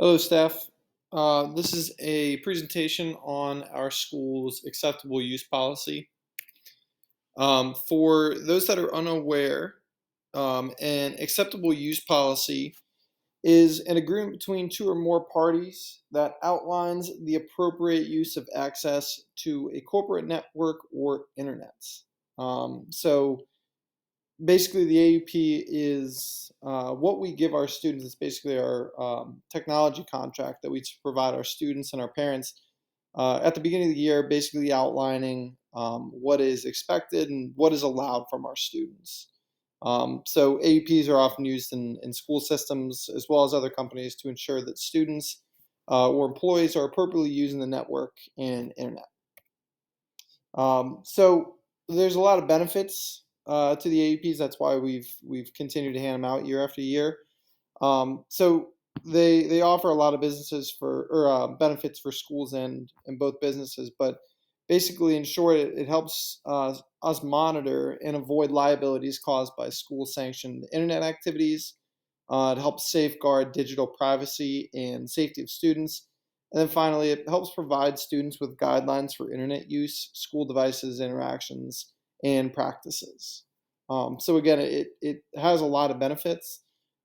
Hello, staff. This is a presentation on our school's acceptable use policy. For those that are unaware, an acceptable use policy is an agreement between two or more parties that outlines the appropriate use of access to a corporate network or internet. So basically the AUP is what we give our students. It's basically our technology contract that we provide our students and our parents at the beginning of the year, basically outlining what is expected and what is allowed from our students. So AUPs are often used in school systems as well as other companies to ensure that students or employees are appropriately using the network and internet. So there's a lot of benefits to the AUPs. That's why we've continued to hand them out year after year. So they offer a lot of businesses for or benefits for schools and both businesses. But basically, in short, it helps us monitor and avoid liabilities caused by school-sanctioned internet activities. It helps safeguard digital privacy and safety of students. And then finally, it helps provide students with guidelines for internet use, school devices, interactions, and practices. So again, it has a lot of benefits,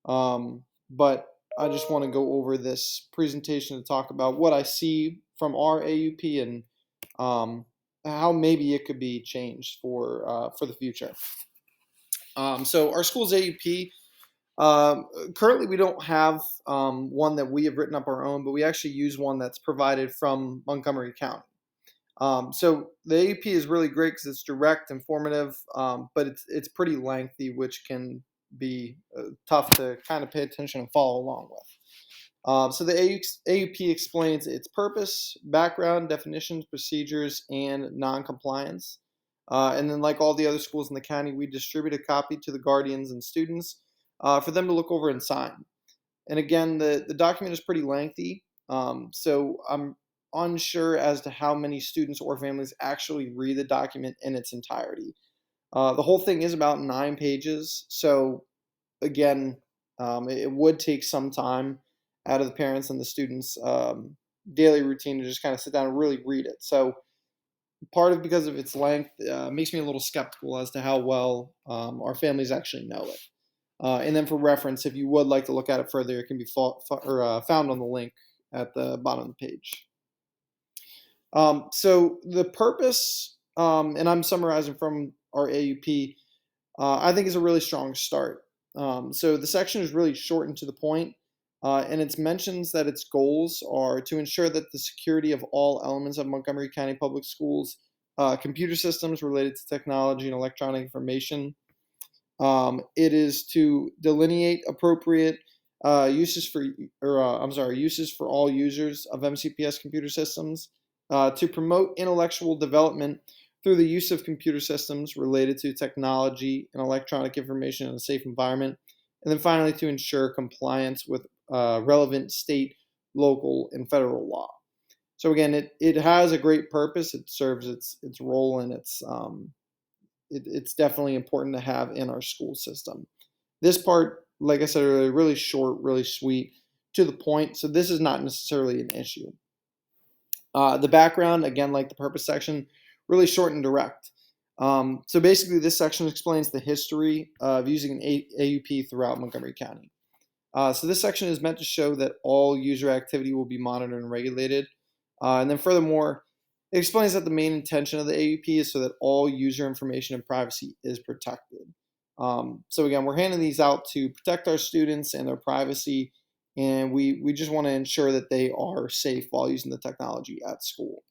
but I just want to go over this presentation to talk about what I see from our AUP and how maybe it could be changed for the future. So our school's AUP. Currently, we don't have one that we have written up our own, but we actually use one that's provided from Montgomery County. So the AUP is really great because it's direct, informative, but it's pretty lengthy, which can be tough to kind of pay attention and follow along with. So the AUP explains its purpose, background, definitions, procedures, and non-compliance. And then, like all the other schools in the county, we distribute a copy to the guardians and students for them to look over and sign. And again, the document is pretty lengthy, so I'm unsure as to how many students or families actually read the document in its entirety. The whole thing is about 9 pages, so again, it would take some time out of the parents and the students' daily routine to just kind of sit down and really read it. So part of because of its length makes me a little skeptical as to how well our families actually know it. And then for reference, if you would like to look at it further, it can be found on the link at the bottom of the page. So the purpose, and I'm summarizing from our AUP, I think is a really strong start. So the section is really short and to the point, and it mentions that its goals are to ensure that the security of all elements of Montgomery County Public Schools, computer systems related to technology and electronic information. It is to delineate appropriate uses uses for all users of MCPS computer systems, to promote intellectual development through the use of computer systems related to technology and electronic information in a safe environment, and then finally to ensure compliance with relevant state, local, and federal law. So again, it has a great purpose. It serves its role, and it's definitely important to have in our school system. This part, like I said earlier, really short, really sweet, to the point. So this is not necessarily an issue. The background, again, like the purpose section, really short and direct. So basically, this section explains the history of using an AUP throughout Montgomery County. So this section is meant to show that all user activity will be monitored and regulated. And then furthermore, it explains that the main intention of the AUP is so that all user information and privacy is protected. So again, we're handing these out to protect our students and their privacy, and we just want to ensure that they are safe while using the technology at school.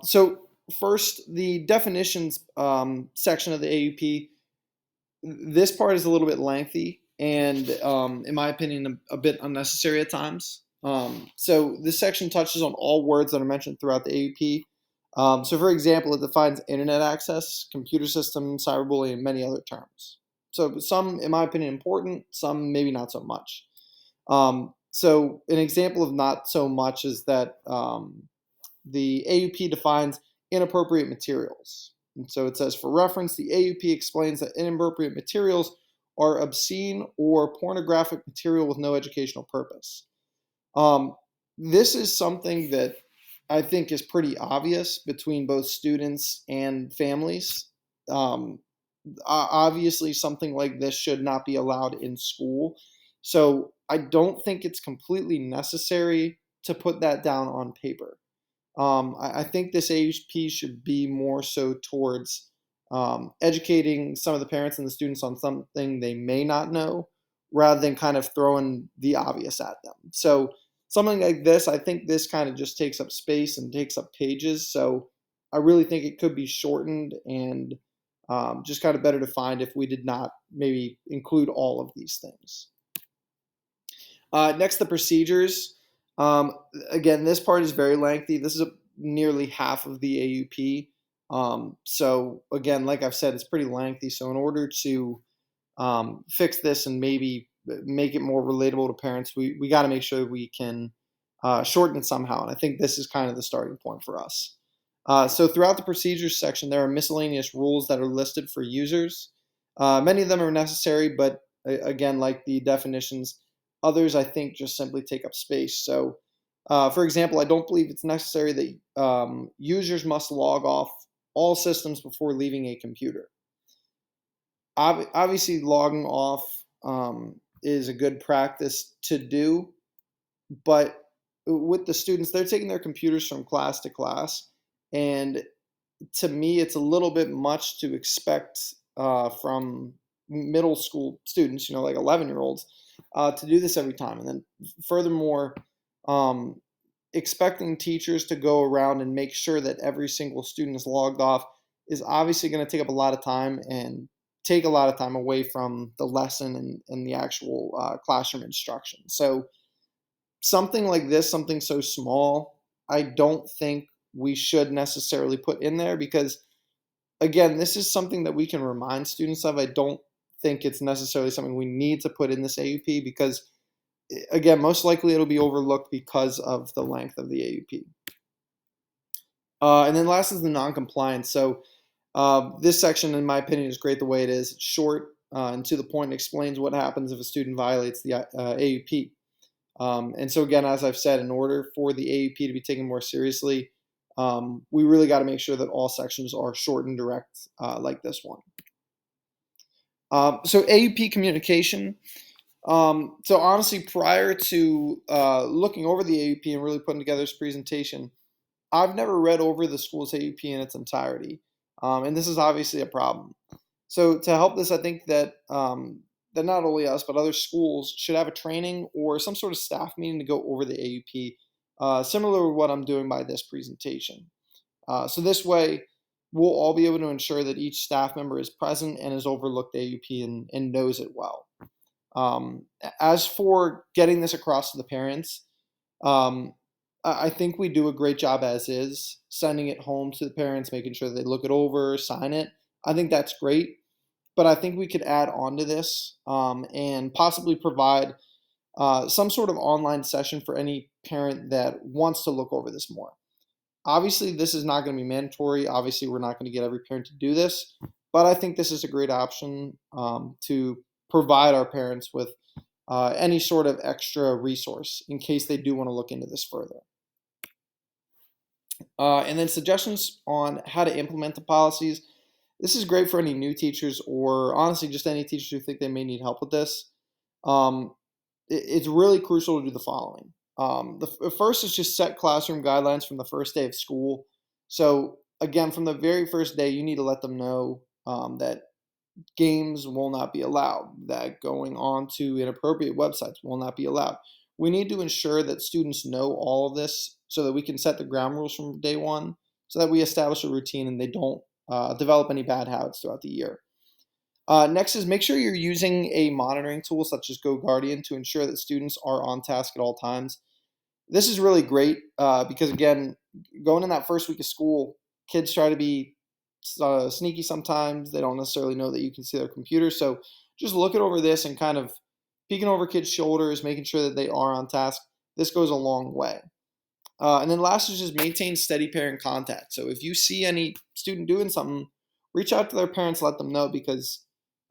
So first, the definitions section of the AUP. This part is a little bit lengthy and, in my opinion, a bit unnecessary at times. So this section touches on all words that are mentioned throughout the AUP. So for example, it defines internet access, computer system, cyberbullying, and many other terms. So some, in my opinion, important, some maybe not so much. So an example of not so much is that the AUP defines inappropriate materials. And so it says, for reference, the AUP explains that inappropriate materials are obscene or pornographic material with no educational purpose. Um, this is something that I think is pretty obvious between both students and families. Um, Obviously, something like this should not be allowed in school. So I don't think it's completely necessary to put that down on paper. I think this AUP should be more so towards educating some of the parents and the students on something they may not know, rather than kind of throwing the obvious at them. So something like this, I think this kind of just takes up space and takes up pages. So I really think it could be shortened and just kind of better defined if we did not maybe include all of these things. Next, the procedures. Um, Again, this part is very lengthy. This is nearly half of the AUP. So again, like I've said, it's pretty lengthy. So in order to fix this and maybe make it more relatable to parents, we got to make sure we can shorten it somehow. And I think this is kind of the starting point for us. So throughout the procedures section, there are miscellaneous rules that are listed for users. Many of them are necessary, but again, like the definitions, others I think just simply take up space. So, for example, I don't believe it's necessary that users must log off all systems before leaving a computer. Obviously, logging off is a good practice to do, but with the students, they're taking their computers from class to class, and to me, it's a little bit much to expect from middle school students, like 11-year-olds, to do this every time. And then, furthermore, um, expecting teachers to go around and make sure that every single student is logged off is obviously going to take up a lot of time and take a lot of time away from the lesson and the actual classroom instruction. So, something like this, something so small, I don't think we should necessarily put in there because, again, this is something that we can remind students of. I don't think it's necessarily something we need to put in this AUP because, again, most likely it'll be overlooked because of the length of the AUP. And then last is the non-compliance. So this section, in my opinion, is great the way it is. It's short and to the point, and explains what happens if a student violates the AUP. And so again, as I've said, in order for the AUP to be taken more seriously, we really got to make sure that all sections are short and direct like this one. So AUP communication. So honestly, prior to looking over the AUP and really putting together this presentation, I've never read over the school's AUP in its entirety. And this is obviously a problem. So to help this, I think that not only us, but other schools should have a training or some sort of staff meeting to go over the AUP, similar to what I'm doing by this presentation. So this way, we'll all be able to ensure that each staff member is present and has overlooked the AUP and knows it well. As for getting this across to the parents, um, I think we do a great job as is, sending it home to the parents, making sure they look it over, sign it. I think that's great, but I think we could add on to this and possibly provide some sort of online session for any parent that wants to look over this more. Obviously, this is not going to be mandatory. Obviously, we're not going to get every parent to do this, but I think this is a great option to provide our parents with any sort of extra resource in case they do want to look into this further. And then suggestions on how to implement the policies. This is great for any new teachers or honestly just any teachers who think they may need help with this. Um, it's really crucial to do the following. The first is just set classroom guidelines from the first day of school. So again, from the very first day, you need to let them know that games will not be allowed, that going on to inappropriate websites will not be allowed. We need to ensure that students know all of this so that we can set the ground rules from day one, so that we establish a routine and they don't develop any bad habits throughout the year. Next is make sure you're using a monitoring tool such as GoGuardian to ensure that students are on task at all times. This is really great because, again, going in that first week of school, kids try to be sneaky sometimes. They don't necessarily know that you can see their computer. So just looking over this and kind of peeking over kids' shoulders, making sure that they are on task, this goes a long way. And then last is just maintain steady parent contact. So if you see any student doing something, reach out to their parents, let them know because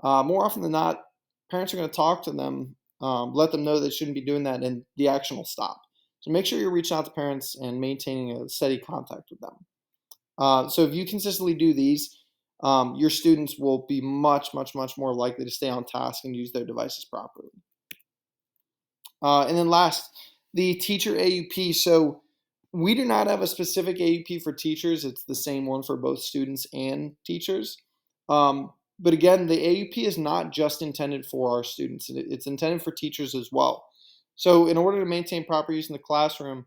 more often than not, parents are going to talk to them, let them know they shouldn't be doing that, and the action will stop. So make sure you're reaching out to parents and maintaining a steady contact with them. So if you consistently do these, your students will be much, much, much more likely to stay on task and use their devices properly. And then last, the teacher AUP. So we do not have a specific AUP for teachers. It's the same one for both students and teachers. But again, the AUP is not just intended for our students. It's intended for teachers as well. So in order to maintain proper use in the classroom,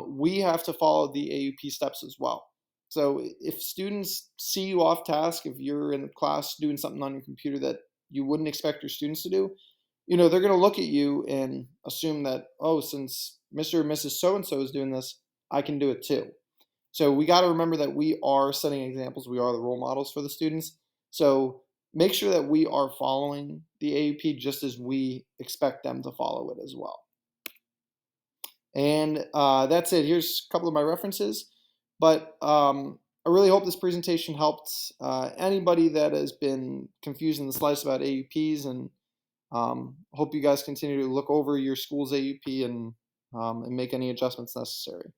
we have to follow the AUP steps as well. So if students see you off task, if you're in class doing something on your computer that you wouldn't expect your students to do, they're going to look at you and assume that, oh, since Mr. or Mrs. So and so is doing this, I can do it too. So we got to remember that we are setting examples. We are the role models for the students. So make sure that we are following the AUP just as we expect them to follow it as well. And that's it. Here's a couple of my references. But I really hope this presentation helped anybody that has been confused in the slice about AUPs, and hope you guys continue to look over your school's AUP and make any adjustments necessary.